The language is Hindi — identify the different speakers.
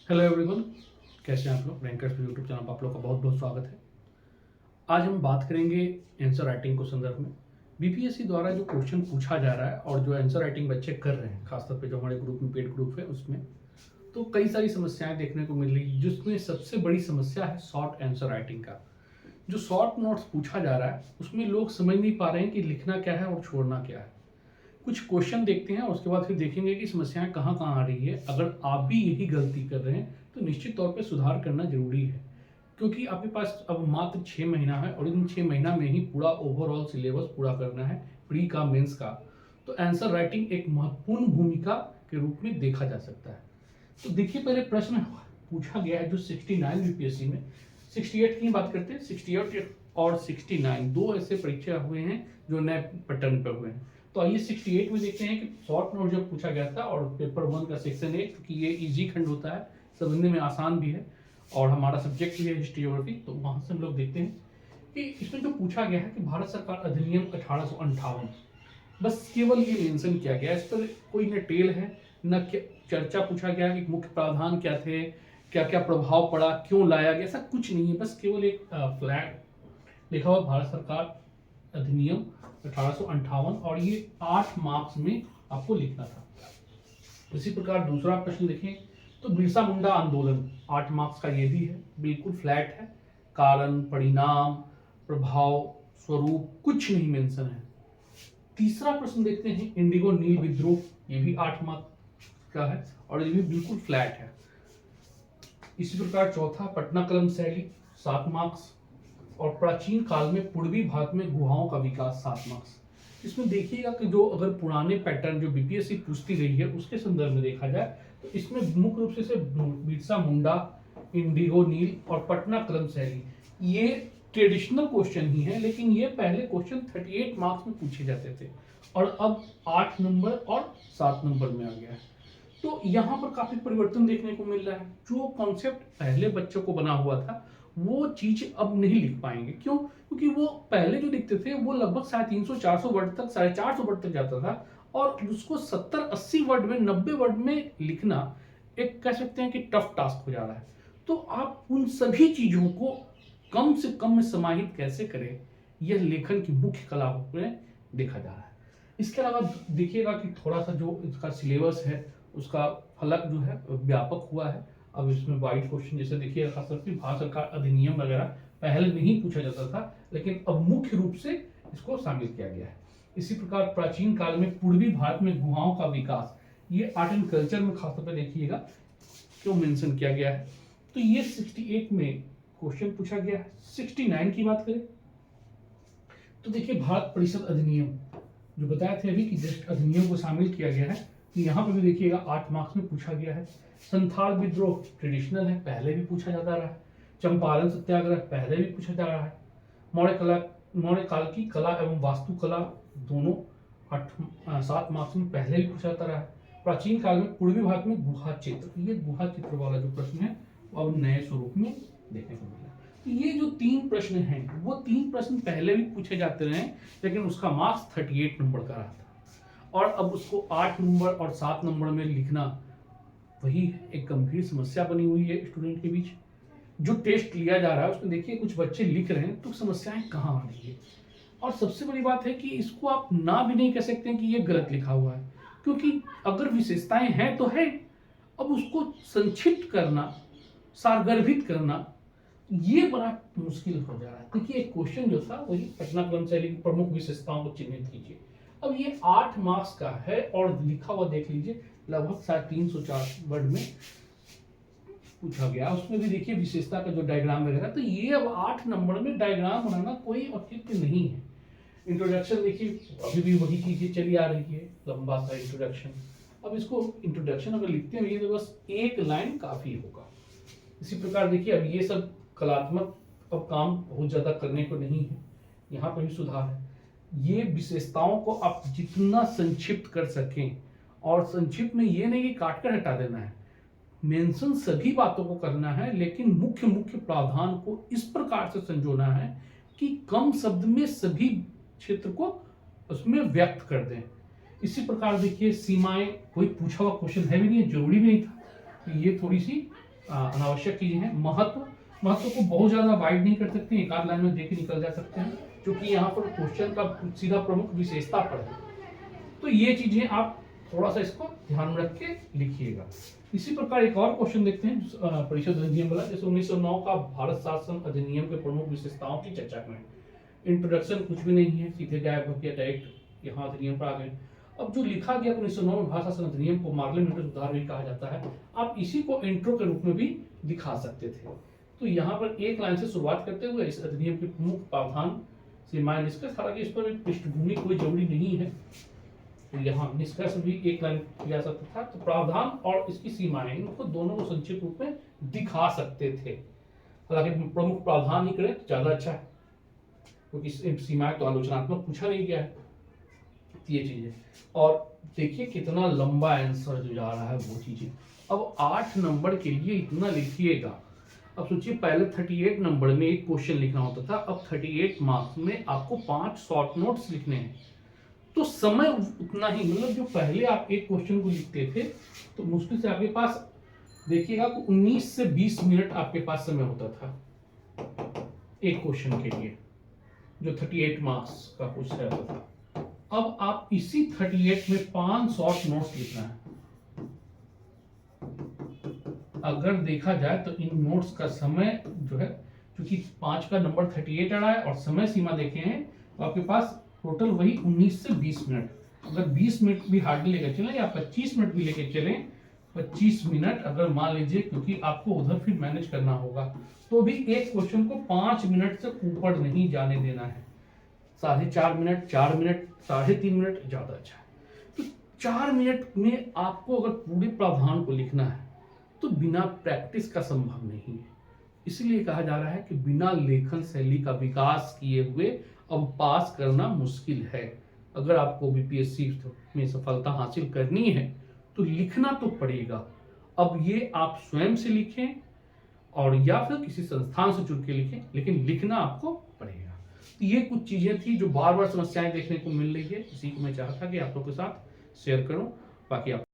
Speaker 1: हेलो एवरीवन, कैसे हैं आप लोग। रैंकर्स यूट्यूब चैनल पर आप लोग का बहुत बहुत स्वागत है। आज हम बात करेंगे आंसर राइटिंग को संदर्भ में। बीपीएससी द्वारा जो क्वेश्चन पूछा जा रहा है और जो आंसर राइटिंग बच्चे कर रहे हैं, खासतौर पे जो हमारे ग्रुप में पेड ग्रुप है उसमें, तो कई सारी समस्याएं देखने को मिल रही है, जिसमें सबसे बड़ी समस्या है शॉर्ट आंसर राइटिंग का। जो शॉर्ट नोट्स पूछा जा रहा है उसमें लोग समझ नहीं पा रहे हैं कि लिखना क्या है और छोड़ना क्या है। कुछ क्वेश्चन देखते हैं, उसके बाद फिर देखेंगे कि समस्याएं कहाँ कहाँ आ रही है। अगर आप भी यही गलती कर रहे हैं तो निश्चित तौर पे सुधार करना जरूरी है, क्योंकि आपके पास अब मात्र 6 महीना है और इन 6 महीना में ही पूरा ओवरऑल सिलेबस पूरा करना है, प्री का मेंस का। तो आंसर राइटिंग एक महत्वपूर्ण भूमिका के रूप में देखा जा सकता है। तो देखिए, पहले प्रश्न पूछा गया है जो 69 यूपीएससी में, 68 की बात करते हैं। 68 और 69 दो ऐसे परीक्षा हुए हैं जो नए पैटर्न पर हुए हैं। तो आइए 68 में देखते हैं कि शॉर्ट नोट जब पूछा गया था और पेपर 1 का सेक्शन 1, क्योंकि ये इजी खंड होता है, समझने में आसान भी है और हमारा सब्जेक्ट भी है हिस्ट्री ज्योग्राफी, तो वहां से हम लोग देखते हैं कि इसमें जो पूछा गया है कि भारत सरकार अधिनियम 1858, बस केवल ये मेंशन किया गया है। इस पर कोई न टेल है न चर्चा पूछा गया कि मुख्य प्रावधान क्या थे, क्या क्या प्रभाव पड़ा, क्यों लाया गया, ऐसा कुछ नहीं है। बस केवल एक फ्लैग लिखा हुआ भारत सरकार अधिनियम 1858 और ये 8 मार्क्स में आपको लिखना था। इसी प्रकार दूसरा प्रश्न देखें तो बिरसा मुंडा आंदोलन, 8 मार्क्स का ये भी है, बिल्कुल फ्लैट है। कारण, परिणाम, प्रभाव, स्वरूप कुछ नहीं मेंशन है। तीसरा प्रश्न देखते हैं इंडिगो नील विद्रोह, ये भी 8 मार्क्स का है और ये भी बिल्कुल फ्लैट है। इसी प्रकार चौथा पटना कलम शैली, 7 मार्क्स। और प्राचीन काल में पूर्वी भारत में गुहाओं का विकास, 7 मार्क्स। इसमें देखिएगा कि जो अगर पुराने पैटर्न जो बीपीएससी पूछती रही है उसके संदर्भ में देखा जाए तो इसमें मुख्य रूप से बिरसा मुंडा, इंडिगो नील और पटना कलम शैली ये ट्रेडिशनल क्वेश्चन ही है, लेकिन ये पहले क्वेश्चन 38 मार्क्स में पूछे जाते थे और अब 8 नंबर और 7 नंबर में आ गया है। तो यहाँ पर काफी परिवर्तन देखने को मिल रहा है। जो कॉन्सेप्ट पहले बच्चों को बना हुआ था वो चीज अब नहीं लिख पाएंगे। क्यों? क्योंकि वो पहले जो लिखते थे वो लगभग 350-400 वर्ड तक, 450 वर्ड तक जाता था और उसको 70-80 वर्ड में, 90 वर्ड में लिखना एक कह सकते हैं कि टफ टास्क हो जा रहा है। तो आप उन सभी चीजों को कम से कम में समाहित कैसे करें, यह लेखन की मुख्य कला में देखा जा रहा है। इसके अलावा देखिएगा कि थोड़ा सा जो इसका सिलेबस है उसका फलक जो है व्यापक हुआ है। अब इसमें वाइड क्वेश्चन जैसे देखिए, खासतौर पर भारत सरकार अधिनियम वगैरह पहले नहीं पूछा जाता था, लेकिन अब मुख्य रूप से इसको शामिल किया गया है। इसी प्रकार प्राचीन काल में पूर्वी भारत में गुहाओं का विकास, ये आर्ट एंड कल्चर में खासतौर पर देखिएगा क्यों मेंशन किया गया है। तो ये 68 में क्वेश्चन पूछा गया है। 69 की बात करें तो देखिए भारत परिषद अधिनियम, जो बताया थे अभी कि जस्ट अधिनियम को शामिल किया गया है, तो यहाँ पर भी देखिएगा 8 मार्क्स में पूछा गया है। संथाल विद्रोह ट्रेडिशनल है, पहले भी पूछा जाता रहा है। चंपारण सत्याग्रह पहले भी पूछा जा रहा है। मौर्य काल की कला एवं वास्तुकला दोनों 7 मार्क्स में पहले भी पूछा जाता रहा है। प्राचीन काल में पूर्वी भारत में गुहा चित्र, ये गुहा चित्र वाला जो प्रश्न है वो अब नए स्वरूप में देखने को मिला। तो ये जो 3 प्रश्न हैं वो 3 प्रश्न पहले भी पूछे जाते रहे, लेकिन उसका मार्क्स 38 नंबर का रहा था और अब उसको 8 नंबर और 7 नंबर में लिखना, वही एक गंभीर समस्या बनी हुई है स्टूडेंट के बीच। जो टेस्ट लिया जा रहा है उसमें देखिए कुछ बच्चे लिख रहे हैं तो समस्याएं कहाँ आ रही है। और सबसे बड़ी बात है कि इसको आप ना भी नहीं कह सकते हैं कि ये गलत लिखा हुआ है, क्योंकि अगर विशेषताएं हैं तो है, अब उसको संक्षिप्त करना, सारगर्भित करना, ये बड़ा मुश्किल हो जा रहा है। देखिए एक क्वेश्चन जो था वही पटना क्रम शैली की प्रमुख विशेषताओं को चिन्हित कीजिए। अब ये 8 मार्क्स का है और लिखा हुआ देख लीजिए लगभग 304 वर्ड में पूछा गया। उसमें भी देखिए विशेषता का जो डायग्राम वगैरह, तो ये अब 8 नंबर में डायग्राम बनाना कोई औचित्य नहीं है। इंट्रोडक्शन देखिए अभी भी वही चीजें चली आ रही है, लंबा सा इंट्रोडक्शन। अब इसको इंट्रोडक्शन अगर लिखते हैं तो बस एक लाइन काफी होगा। इसी प्रकार देखिए अब ये सब कलात्मक अब काम बहुत ज्यादा करने को नहीं है, यहाँ पर भी सुधार है। ये विशेषताओं को आप जितना संक्षिप्त कर सकें, और संक्षिप्त में ये नहीं कि काट कर हटा देना है, मेंशन सभी बातों को करना है, लेकिन मुख्य मुख्य प्रावधान को इस प्रकार से संजोना है कि कम शब्द में सभी क्षेत्र को उसमें व्यक्त कर दें। इसी प्रकार देखिए सीमाएं, कोई पूछा हुआ क्वेश्चन है भी नहीं, जरूरी भी नहीं था, तो ये थोड़ी सी अनावश्यक चीजें हैं। महत्व को बहुत ज्यादा वाइड नहीं कर सकते, एक आध लाइन में देख के निकल जा सकते हैं, क्योंकि यहाँ पर क्वेश्चन का सीधा प्रमुख विशेषता पर है। तो ये चीजें आप थोड़ा सा इसको ध्यान में रख के लिखिएगा। इसी प्रकार एक और क्वेश्चन देखते हैं परिषद अधिनियम वाला, जैसे 1909 का भारत शासन अधिनियम के प्रमुख विशेषताओं की चर्चा करें। इंट्रोडक्शन कुछ भी नहीं है, सीधे गायब हो गया, डायरेक्ट यहाँ अधिनियम पर आ गए। अब जो लिखा गया 1909 में भारत शासन अधिनियम को मार्लिन सुधार भी कहा जाता है, आप इसी को इंट्रो के रूप में भी दिखा सकते थे। तो यहाँ पर एक लाइन से शुरुआत करते हुए इस अधिनियम के प्रमुख प्रावधान सीमाएं निष्कर्ष, हालांकि इस पर पृष्ठभूमि कोई जरूरी नहीं है, तो यहाँ निष्कर्ष भी एक लाइन किया सकता था। तो प्रावधान और इसकी सीमाएं, इनको दोनों को संक्षिप्त रूप में दिखा सकते थे। हालांकि प्रमुख प्रावधान ही करें तो ज्यादा अच्छा है, क्योंकि सीमाएं तो आलोचनात्मक पूछा नहीं गया है, ये चीजें। और देखिए कितना लंबा आंसर जो जा रहा है वो चीजें। अब 8 नंबर के लिए इतना लिखिएगा। अब सोचिए पहले 38 नंबर में एक क्वेश्चन लिखना होता था, अब 38 मार्क्स में आपको 5 शॉर्ट नोट्स लिखने हैं। तो समय उतना ही, मतलब जो पहले आप एक क्वेश्चन को लिखते थे तो मुश्किल से आपके पास देखिएगा 19 से 20 मिनट आपके पास समय होता था एक क्वेश्चन के लिए, जो 38 मार्क्स का क्वेश्चन रहता था। अब आप इसी 38 में 5 शॉर्ट नोट्स लिखना है। अगर देखा जाए तो इन नोट्स का समय जो है, क्योंकि 5 का नंबर 38 आ रहा है और समय सीमा देखे हैं तो आपके पास टोटल वही 19 से 20 मिनट। अगर 20 मिनट भी हार्डली लेकर चलें या 25 मिनट भी लेकर चलें, 25 मिनट अगर मान लीजिए, क्योंकि आपको उधर फिर मैनेज करना होगा, तो भी एक क्वेश्चन को 5 मिनट से ऊपर नहीं जाने देना है। 4.5 मिनट, 4 मिनट, 3.5 मिनट ज्यादा अच्छा है। तो 4 मिनट में आपको अगर पूरे प्रावधान को लिखना है तो बिना प्रैक्टिस का संभव नहीं है। इसलिए कहा जा रहा है कि बिना लेखन शैली का विकास किए हुए अब पास करना मुश्किल है। अगर आपको बीपीएससी में सफलता हासिल करनी है तो लिखना तो पड़ेगा। अब ये आप स्वयं से लिखें और या फिर किसी संस्थान से जुड़ के लिखें, लेकिन लिखना आपको पड़ेगा। तो ये कुछ चीजें थी जो बार बार समस्याएं देखने को मिल रही है, इसी को मैं चाहता कि आप लोगों के साथ शेयर करूं। बाकी आप